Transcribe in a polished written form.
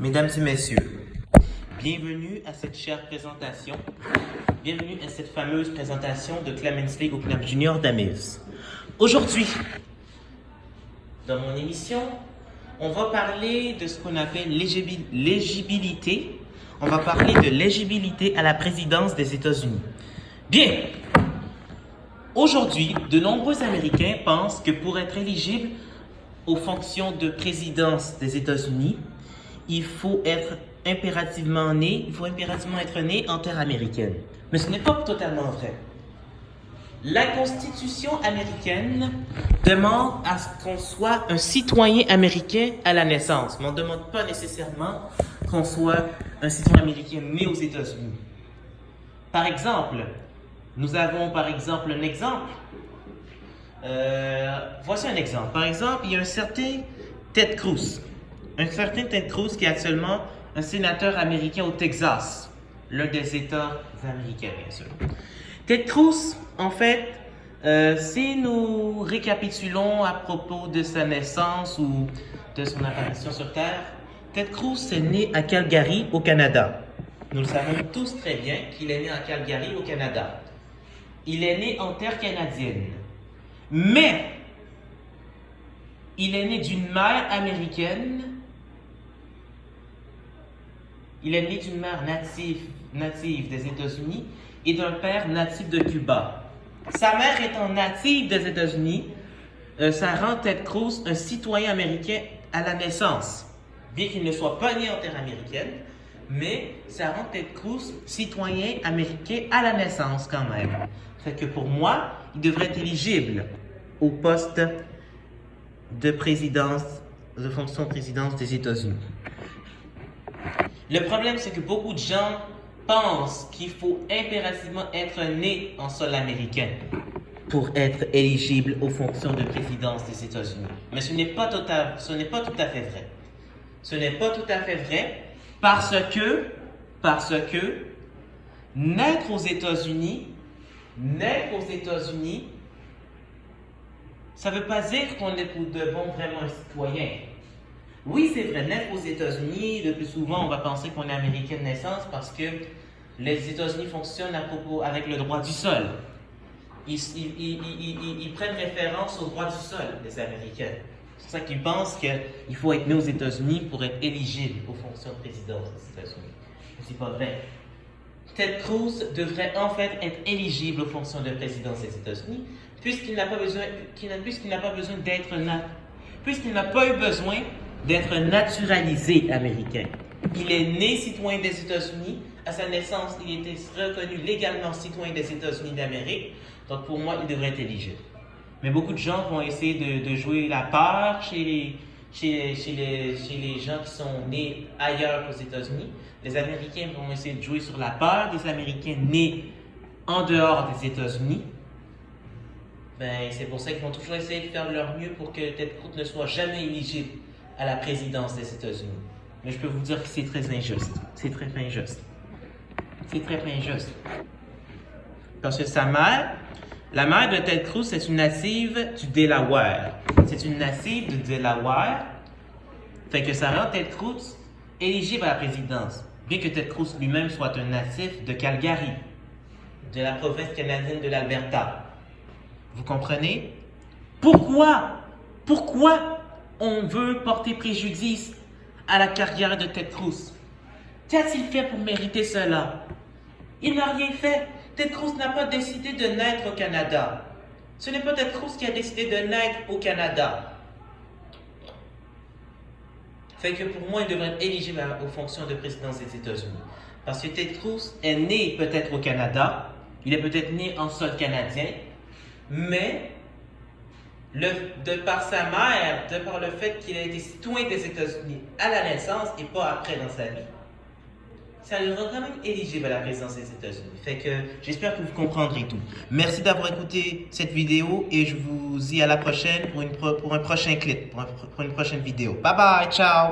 Mesdames et messieurs, bienvenue à cette chère présentation. Bienvenue à cette fameuse présentation de Clemens League au Knapp Junior d'Amis. Aujourd'hui, dans mon émission, on va parler de ce qu'on appelle l'éligibilité. On va parler de l'éligibilité à la présidence des États-Unis. Bien, aujourd'hui, de nombreux Américains pensent que pour être éligible aux fonctions de présidence des États-Unis, il faut impérativement être né en terre américaine. Mais ce n'est pas totalement vrai. La Constitution américaine demande à ce qu'on soit un citoyen américain à la naissance. Mais on ne demande pas nécessairement qu'on soit un citoyen américain né aux États-Unis. Par exemple, nous avons un exemple. Voici un exemple. Par exemple, il y a un certain Ted Cruz. Un certain Ted Cruz qui est actuellement un sénateur américain au Texas, l'un des États américains, bien sûr. Ted Cruz, en fait, si nous récapitulons à propos de sa naissance ou de son apparition sur Terre, Ted Cruz est né à Calgary, au Canada. Nous le savons tous très bien qu'il est né à Calgary, au Canada. Il est né en terre canadienne. Mais, il est né d'une mère américaine. Il est né d'une mère native des États-Unis et d'un père natif de Cuba. Sa mère étant native des États-Unis, ça rend Ted Cruz un citoyen américain à la naissance. Bien qu'il ne soit pas né en terre américaine, mais ça rend Ted Cruz citoyen américain à la naissance quand même. Fait que pour moi, il devrait être éligible au poste de présidence, de fonction de présidence des États-Unis. Le problème, c'est que beaucoup de gens pensent qu'il faut impérativement être né en sol américain pour être éligible aux fonctions de présidence des États-Unis. Mais ce n'est pas tout à fait vrai. Ce n'est pas tout à fait vrai parce que naître aux États-Unis, ça ne veut pas dire qu'on est pour de bon vraiment un citoyen. Oui, c'est vrai, naître aux États-Unis, le plus souvent, on va penser qu'on est américain de naissance parce que les États-Unis fonctionnent avec le droit du sol. Ils prennent référence au droit du sol, les Américains. C'est pour ça qu'ils pensent qu'il faut être né aux États-Unis pour être éligible aux fonctions de présidence des États-Unis. Mais c'est pas vrai. Ted Cruz devrait en fait être éligible aux fonctions de présidence des États-Unis puisqu'il n'a pas eu besoin d'être naturalisé américain. Il est né citoyen des États-Unis. À sa naissance, il était reconnu légalement citoyen des États-Unis d'Amérique. Donc pour moi, il devrait être éligible. Mais beaucoup de gens vont essayer de jouer la peur chez les gens qui sont nés ailleurs qu'aux États-Unis. Les Américains vont essayer de jouer sur la peur des Américains nés en dehors des États-Unis. Ben, c'est pour ça qu'ils vont toujours essayer de faire leur mieux pour que Ted Cruz ne soit jamais éligible à la présidence des États-Unis. Mais je peux vous dire que c'est très injuste. C'est très injuste. Parce que la mère de Ted Cruz, c'est une native du Delaware. Fait que ça rend Ted Cruz éligible à la présidence. Bien que Ted Cruz lui-même soit un natif de Calgary, de la province canadienne de l'Alberta. Vous comprenez? Pourquoi on veut porter préjudice à la carrière de Ted Cruz? Qu'a-t-il fait pour mériter cela? Il n'a rien fait. Ted Cruz n'a pas décidé de naître au Canada. Ce n'est pas Ted Cruz qui a décidé de naître au Canada. Fait que pour moi, il devrait être éligible aux fonctions de présidence des États-Unis. Parce que Ted Cruz est né peut-être au Canada, il est peut-être né en sol canadien, mais de par sa mère, de par le fait qu'il a été citoyen des États-Unis à la naissance et pas après dans sa vie, ça le rend quand même éligible à la présidence des États-Unis. Fait que j'espère que vous comprendrez tout. Merci d'avoir écouté cette vidéo et je vous dis à la prochaine pour un prochain clip, pour une prochaine vidéo. Bye bye, ciao!